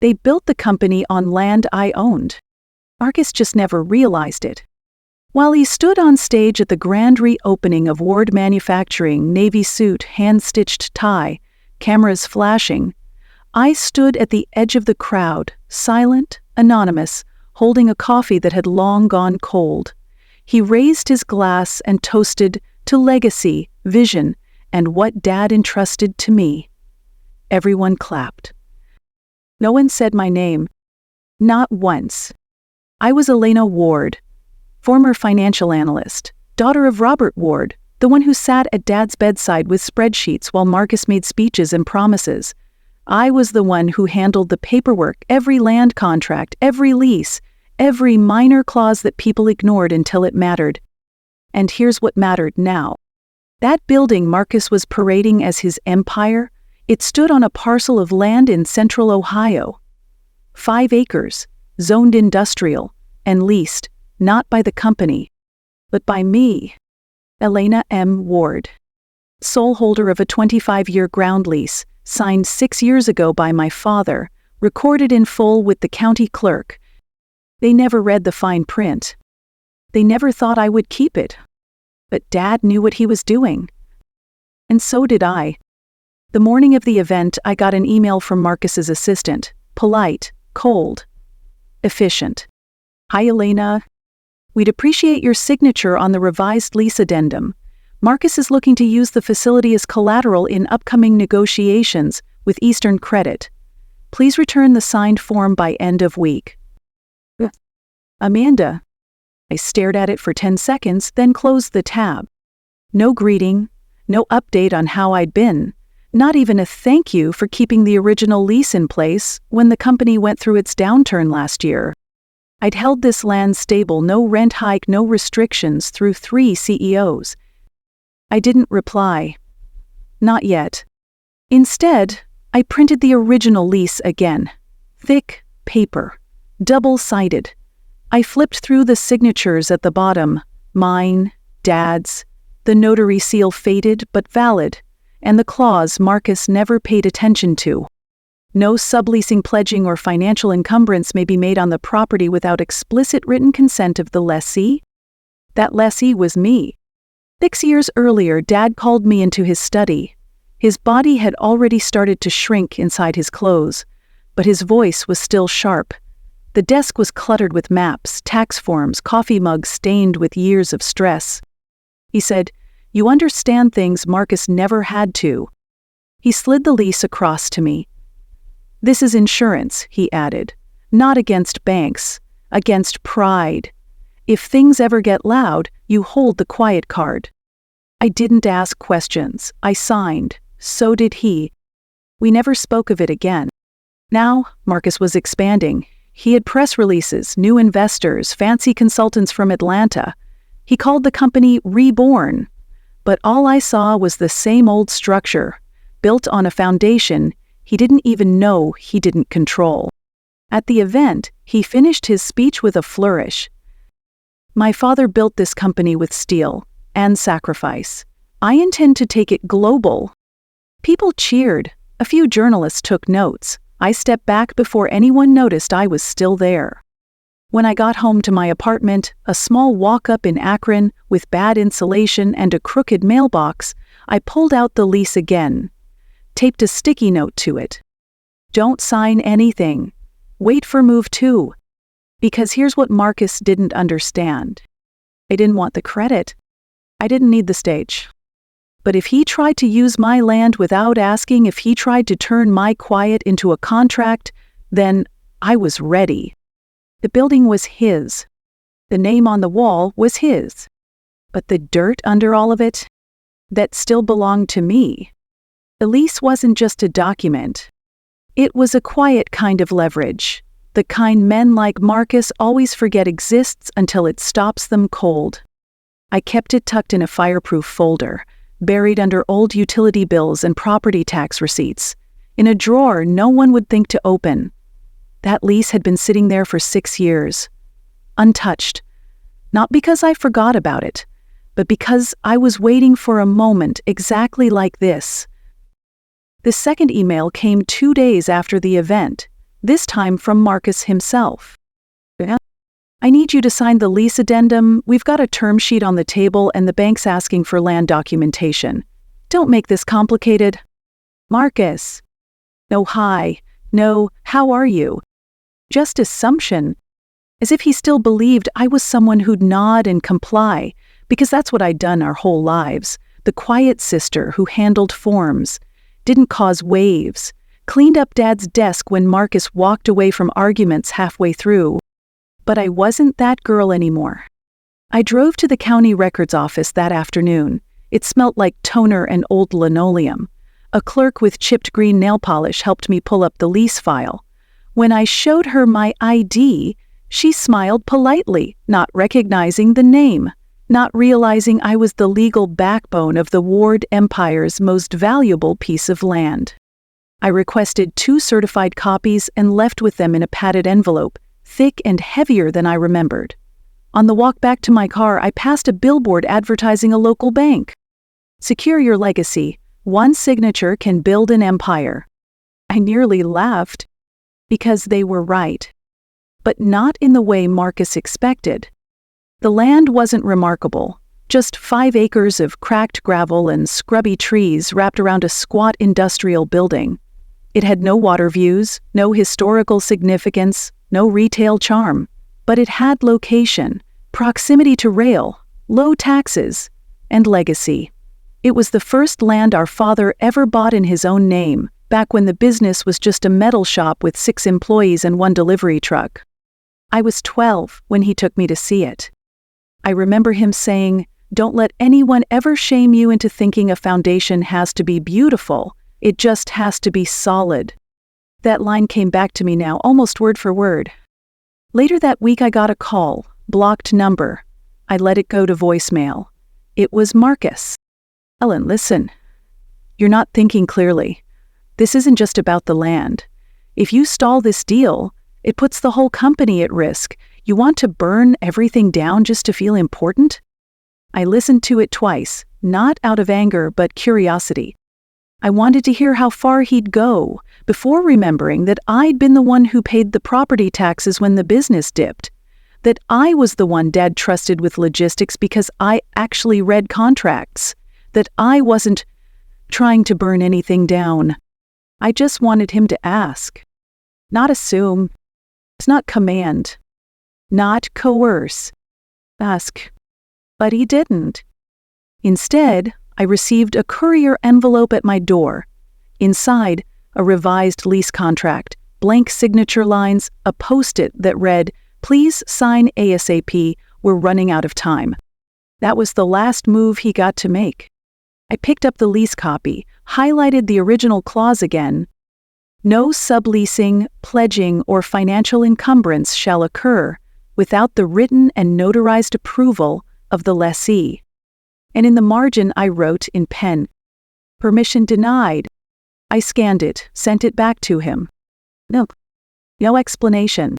They built the company on land I owned. Marcus just never realized it. While he stood on stage at the grand reopening of Ward Manufacturing, navy suit, hand-stitched tie, cameras flashing, I stood at the edge of the crowd, silent, anonymous, holding a coffee that had long gone cold. He raised his glass and toasted to legacy, vision, and what Dad entrusted to me. Everyone clapped. No one said my name. Not once. I was Elena Ward, former financial analyst, daughter of Robert Ward, the one who sat at Dad's bedside with spreadsheets while Marcus made speeches and promises. I was the one who handled the paperwork, every land contract, every lease, every minor clause that people ignored until it mattered. And here's what mattered now. That building Marcus was parading as his empire, it stood on a parcel of land in central Ohio. 5 acres, zoned industrial, and leased, not by the company, but by me, Elena M. Ward, sole holder of a 25-year ground lease, signed 6 years ago by my father, recorded in full with the county clerk. They never read the fine print. They never thought I would keep it. But Dad knew what he was doing. And so did I. The morning of the event, I got an email from Marcus's assistant, polite, cold, efficient. Hi, Elena. We'd appreciate your signature on the revised lease addendum. Marcus is looking to use the facility as collateral in upcoming negotiations with Eastern Credit. Please return the signed form by end of week. Amanda. I stared at it for 10 seconds, then closed the tab. No greeting, no update on how I'd been, not even a thank you for keeping the original lease in place when the company went through its downturn last year. I'd held this land stable, no rent hike, no restrictions, through 3 CEOs. I didn't reply. Not yet. Instead, I printed the original lease again. Thick paper, double-sided. I flipped through the signatures at the bottom, mine, Dad's, the notary seal faded but valid, and the clause Marcus never paid attention to. No subleasing, pledging, or financial encumbrance may be made on the property without explicit written consent of the lessee. That lessee was me. 6 years earlier, Dad called me into his study. His body had already started to shrink inside his clothes, but his voice was still sharp. The desk was cluttered with maps, tax forms, coffee mugs stained with years of stress. He said, "You understand things Marcus never had to." He slid the lease across to me. "This is insurance," he added, "not against banks, against pride. If things ever get loud, you hold the quiet card." I didn't ask questions. I signed. So did he. We never spoke of it again. Now, Marcus was expanding. He had press releases, new investors, fancy consultants from Atlanta. He called the company Reborn. But all I saw was the same old structure, built on a foundation he didn't even know he didn't control. At the event, he finished his speech with a flourish. "My father built this company with steel and sacrifice. I intend to take it global." People cheered. A few journalists took notes. I stepped back before anyone noticed I was still there. When I got home to my apartment, a small walk-up in Akron with bad insulation and a crooked mailbox, I pulled out the lease again, taped a sticky note to it. "Don't sign anything. Wait for move 2. Because here's what Marcus didn't understand. I didn't want the credit. I didn't need the stage. But if he tried to use my land without asking, if he tried to turn my quiet into a contract, then I was ready. The building was his. The name on the wall was his. But the dirt under all of it? That still belonged to me. The lease wasn't just a document. It was a quiet kind of leverage, the kind men like Marcus always forget exists until it stops them cold. I kept it tucked in a fireproof folder, buried under old utility bills and property tax receipts, in a drawer no one would think to open. That lease had been sitting there for 6 years, untouched, not because I forgot about it, but because I was waiting for a moment exactly like this. The second email came 2 days after the event, this time from Marcus himself. I need you to sign the lease addendum. We've got a term sheet on the table and the bank's asking for land documentation. Don't make this complicated. Marcus. No hi. No, how are you? Just assumption. As if he still believed I was someone who'd nod and comply, because that's what I'd done our whole lives. The quiet sister who handled forms, didn't cause waves, cleaned up Dad's desk when Marcus walked away from arguments halfway through. But I wasn't that girl anymore. I drove to the county records office that afternoon. It smelt like toner and old linoleum. A clerk with chipped green nail polish helped me pull up the lease file. When I showed her my ID, she smiled politely, not recognizing the name, not realizing I was the legal backbone of the Ward Empire's most valuable piece of land. I requested 2 certified copies and left with them in a padded envelope, thick and heavier than I remembered. On the walk back to my car, I passed a billboard advertising a local bank. Secure your legacy. One signature can build an empire. I nearly laughed, because they were right. But not in the way Marcus expected. The land wasn't remarkable, just 5 acres of cracked gravel and scrubby trees wrapped around a squat industrial building. It had no water views, no historical significance, no retail charm, but it had location, proximity to rail, low taxes, and legacy. It was the first land our father ever bought in his own name, back when the business was just a metal shop with 6 employees and 1 delivery truck. I was 12 when he took me to see it. I remember him saying, "Don't let anyone ever shame you into thinking a foundation has to be beautiful, it just has to be solid." That line came back to me now, almost word for word. Later that week I got a call, blocked number. I let it go to voicemail. It was Marcus. "Ellen, listen. You're not thinking clearly. This isn't just about the land. If you stall this deal, it puts the whole company at risk. You want to burn everything down just to feel important?" I listened to it twice, not out of anger but curiosity. I wanted to hear how far he'd go, before remembering that I'd been the one who paid the property taxes when the business dipped, that I was the one Dad trusted with logistics because I actually read contracts, that I wasn't trying to burn anything down. I just wanted him to ask. Not assume. It's not command. Not coerce. Ask. But he didn't. Instead, I received a courier envelope at my door. Inside, a revised lease contract, blank signature lines, a post-it that read, "Please sign ASAP, we're running out of time." That was the last move he got to make. I picked up the lease copy, highlighted the original clause again. "No subleasing, pledging, or financial encumbrance shall occur without the written and notarized approval of the lessee." And in the margin I wrote in pen, "Permission denied." I scanned it, sent it back to him. No explanation.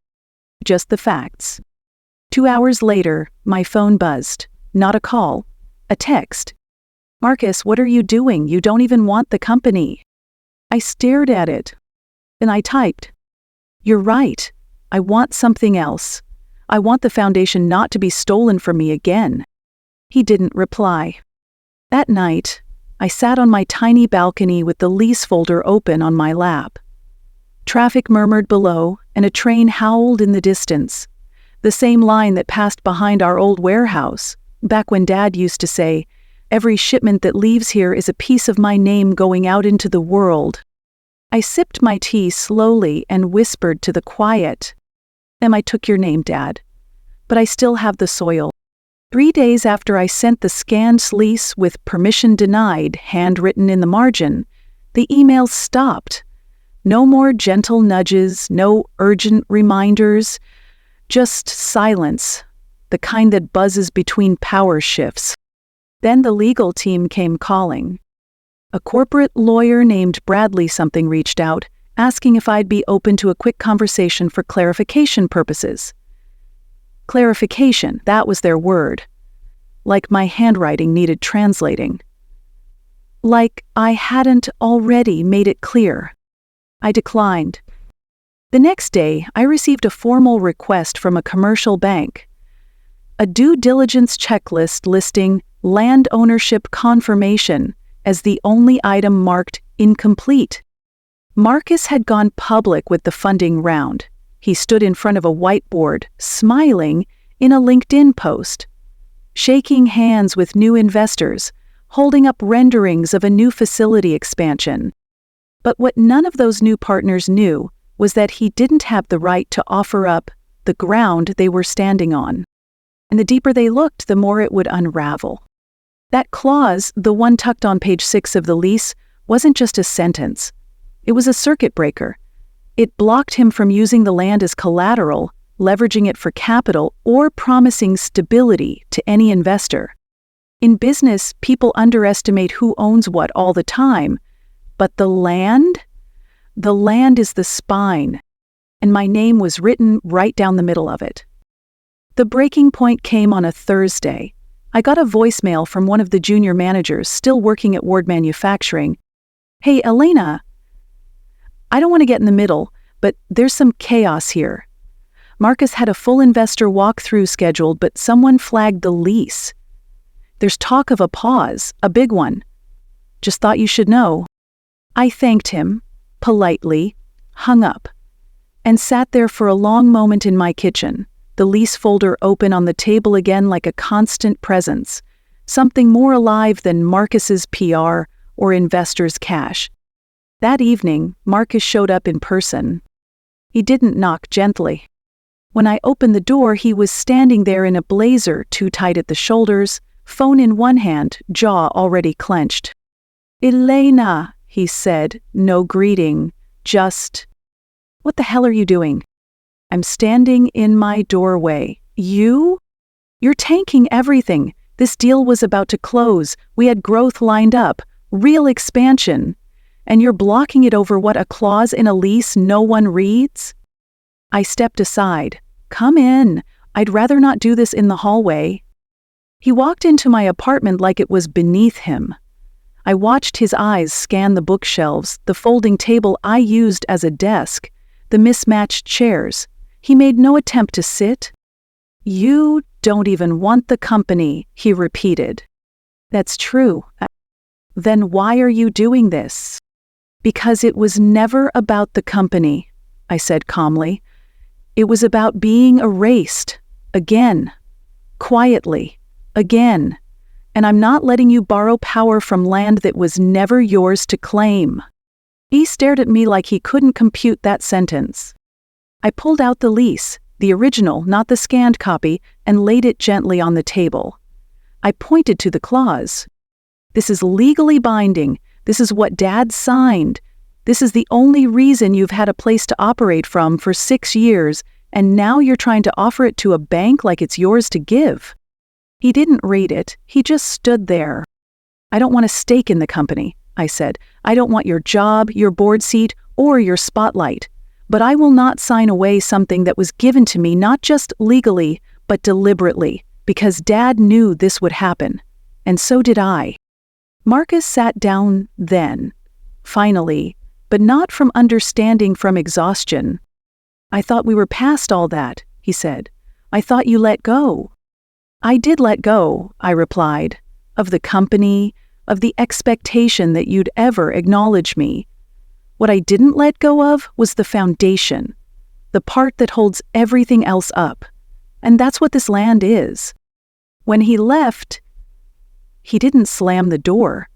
Just the facts. 2 hours later, my phone buzzed. Not a call. A text. "Marcus, what are you doing? You don't even want the company." I stared at it. Then I typed, "You're right. I want something else. I want the foundation not to be stolen from me again." He didn't reply. That night, I sat on my tiny balcony with the lease folder open on my lap. Traffic murmured below, and a train howled in the distance. The same line that passed behind our old warehouse, back when Dad used to say, "Every shipment that leaves here is a piece of my name going out into the world." I sipped my tea slowly and whispered to the quiet, "I took your name, Dad, but I still have the soil." 3 days after I sent the scanned lease with "permission denied" handwritten in the margin, the emails stopped. No more gentle nudges, no urgent reminders, just silence, the kind that buzzes between power shifts. Then the legal team came calling. A corporate lawyer named Bradley something reached out, asking if I'd be open to a quick conversation for clarification purposes. Clarification, that was their word. Like my handwriting needed translating. Like I hadn't already made it clear. I declined. The next day, I received a formal request from a commercial bank. A due diligence checklist listing land ownership confirmation as the only item marked incomplete. Marcus had gone public with the funding round. He stood in front of a whiteboard, smiling, in a LinkedIn post, shaking hands with new investors, holding up renderings of a new facility expansion. But what none of those new partners knew was that he didn't have the right to offer up the ground they were standing on. And the deeper they looked, the more it would unravel. That clause, the one tucked on page 6 of the lease, wasn't just a sentence. It was a circuit breaker. It blocked him from using the land as collateral, leveraging it for capital, or promising stability to any investor. In business, people underestimate who owns what all the time. But the land? The land is the spine. And my name was written right down the middle of it. The breaking point came on a Thursday. I got a voicemail from one of the junior managers still working at Ward Manufacturing. "Hey, Elena, I don't want to get in the middle, but there's some chaos here. Marcus had a full investor walkthrough scheduled, but someone flagged the lease. There's talk of a pause, a big one. Just thought you should know." I thanked him, politely, hung up, and sat there for a long moment in my kitchen, the lease folder open on the table again like a constant presence, something more alive than Marcus's PR or investors' cash. That evening, Marcus showed up in person. He didn't knock gently. When I opened the door, he was standing there in a blazer too tight at the shoulders, phone in one hand, jaw already clenched. "Elena," he said, no greeting, just, "What the hell are you doing?" "I'm standing in my doorway." "You? You're tanking everything. This deal was about to close. We had growth lined up, real expansion. And you're blocking it over what, a clause in a lease no one reads?" I stepped aside. "Come in. I'd rather not do this in the hallway." He walked into my apartment like it was beneath him. I watched his eyes scan the bookshelves, the folding table I used as a desk, the mismatched chairs. He made no attempt to sit. "You don't even want the company," he repeated. "That's true. Then why are you doing this?" "Because it was never about the company," I said calmly. "It was about being erased. Again. Quietly. Again. And I'm not letting you borrow power from land that was never yours to claim." He stared at me like he couldn't compute that sentence. I pulled out the lease, the original, not the scanned copy, and laid it gently on the table. I pointed to the clause. "This is legally binding. This is what Dad signed. This is the only reason you've had a place to operate from for 6 years, and now you're trying to offer it to a bank like it's yours to give." He didn't read it. He just stood there. "I don't want a stake in the company," I said. "I don't want your job, your board seat, or your spotlight. But I will not sign away something that was given to me not just legally, but deliberately, because Dad knew this would happen. And so did I." Marcus sat down then, finally, but not from understanding, from exhaustion. "I thought we were past all that," he said. "I thought you let go." "I did let go," I replied, "of the company, of the expectation that you'd ever acknowledge me. What I didn't let go of was the foundation, the part that holds everything else up. And that's what this land is." When he left, he didn't slam the door.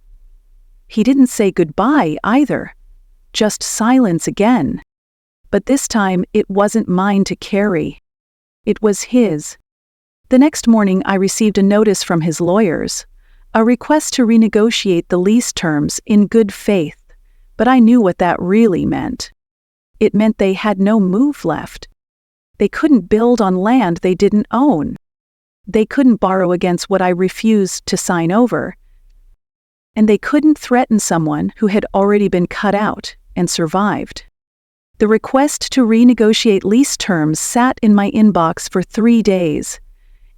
He didn't say goodbye either. Just silence again. But this time, it wasn't mine to carry. It was his. The next morning, I received a notice from his lawyers, a request to renegotiate the lease terms in good faith, but I knew what that really meant. It meant they had no move left. They couldn't build on land they didn't own. They couldn't borrow against what I refused to sign over. And they couldn't threaten someone who had already been cut out and survived. The request to renegotiate lease terms sat in my inbox for 3 days.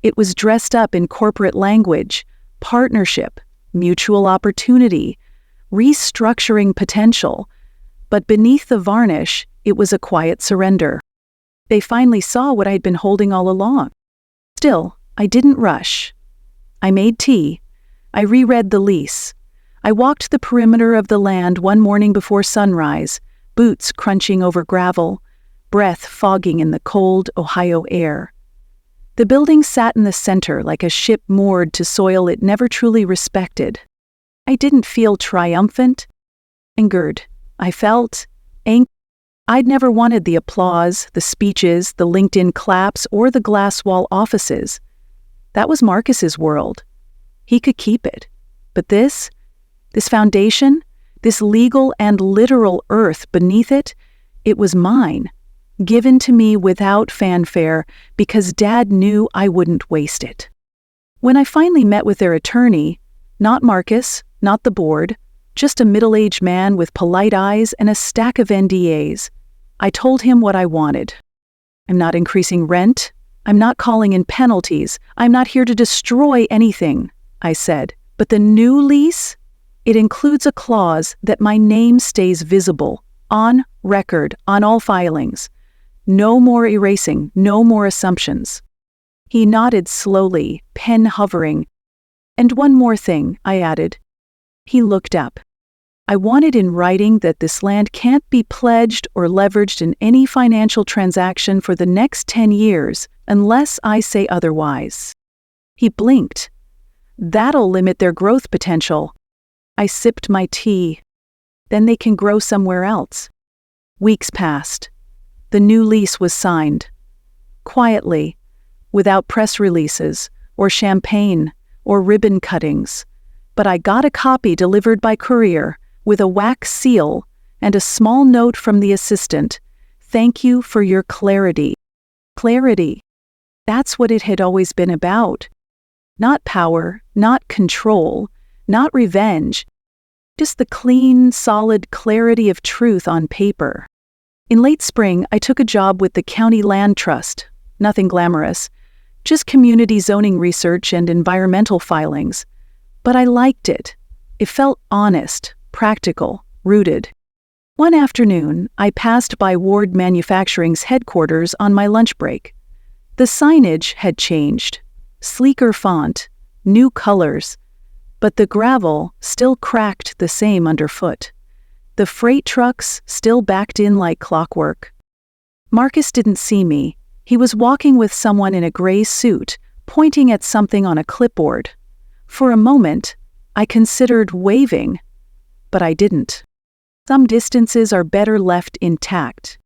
It was dressed up in corporate language, partnership, mutual opportunity, restructuring potential, but beneath the varnish, It was a quiet surrender. They finally saw what I'd been holding all along. Still, I didn't rush. I made tea. I reread the lease. I walked the perimeter of the land one morning before sunrise, boots crunching over gravel, breath fogging in the cold Ohio air. The building sat in the center like a ship moored to soil it never truly respected. I didn't feel triumphant, angered. I felt angry. I'd never wanted the applause, the speeches, the LinkedIn claps, or the glass wall offices. That was Marcus's world. He could keep it. But this foundation, this legal and literal earth beneath it, it was mine, given to me without fanfare because Dad knew I wouldn't waste it. When I finally met with their attorney, not Marcus, not the board, just a middle-aged man with polite eyes and a stack of NDAs, I told him what I wanted. I'm not increasing rent. I'm not calling in penalties. I'm not here to destroy anything, I said. But the new lease? It includes a clause that my name stays visible, on record, on all filings. No more erasing, no more assumptions. He nodded slowly, pen hovering. And one more thing, I added. He looked up. I wanted in writing that this land can't be pledged or leveraged in any financial transaction for the next 10 years unless I say otherwise. He blinked. That'll limit their growth potential. I sipped my tea. Then they can grow somewhere else. Weeks passed. The new lease was signed. Quietly, without press releases, or champagne, or ribbon cuttings. But I got a copy delivered by courier, with a wax seal, and a small note from the assistant. Thank you for your clarity. Clarity. That's what it had always been about. Not power, not control, not revenge. Just the clean, solid clarity of truth on paper. In late spring, I took a job with the County Land Trust. Nothing glamorous. Just community zoning research and environmental filings. But I liked it. It felt honest, practical, rooted. One afternoon, I passed by Ward Manufacturing's headquarters on my lunch break. The signage had changed. Sleeker font, new colors. But the gravel still cracked the same underfoot. The freight trucks still backed in like clockwork. Marcus didn't see me. He was walking with someone in a gray suit, pointing at something on a clipboard. For a moment, I considered waving, but I didn't. Some distances are better left intact.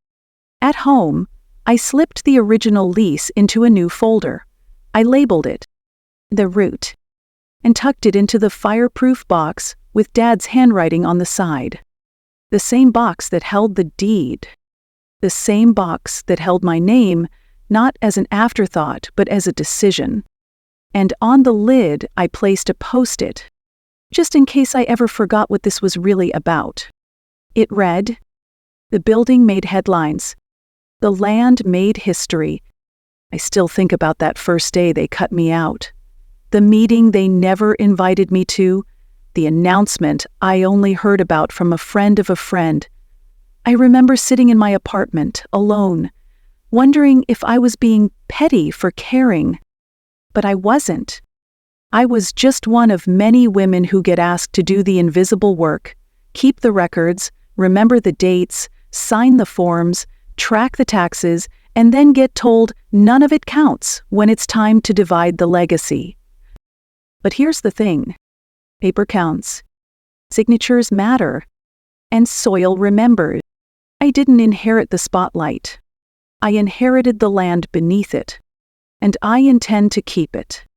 At home, I slipped the original lease into a new folder. I labeled it The Root, and tucked it into the fireproof box with Dad's handwriting on the side. The same box that held the deed. The same box that held my name, not as an afterthought, but as a decision. And on the lid, I placed a post-it, just in case I ever forgot what this was really about. It read, "The building made headlines. The land made history." I still think about that first day they cut me out. The meeting they never invited me to, the announcement I only heard about from a friend of a friend. I remember sitting in my apartment, alone, wondering if I was being petty for caring. But I wasn't. I was just one of many women who get asked to do the invisible work, keep the records, remember the dates, sign the forms, track the taxes, and then get told none of it counts when it's time to divide the legacy. But here's the thing. Paper counts. Signatures matter. And soil remembers. I didn't inherit the spotlight. I inherited the land beneath it. And I intend to keep it.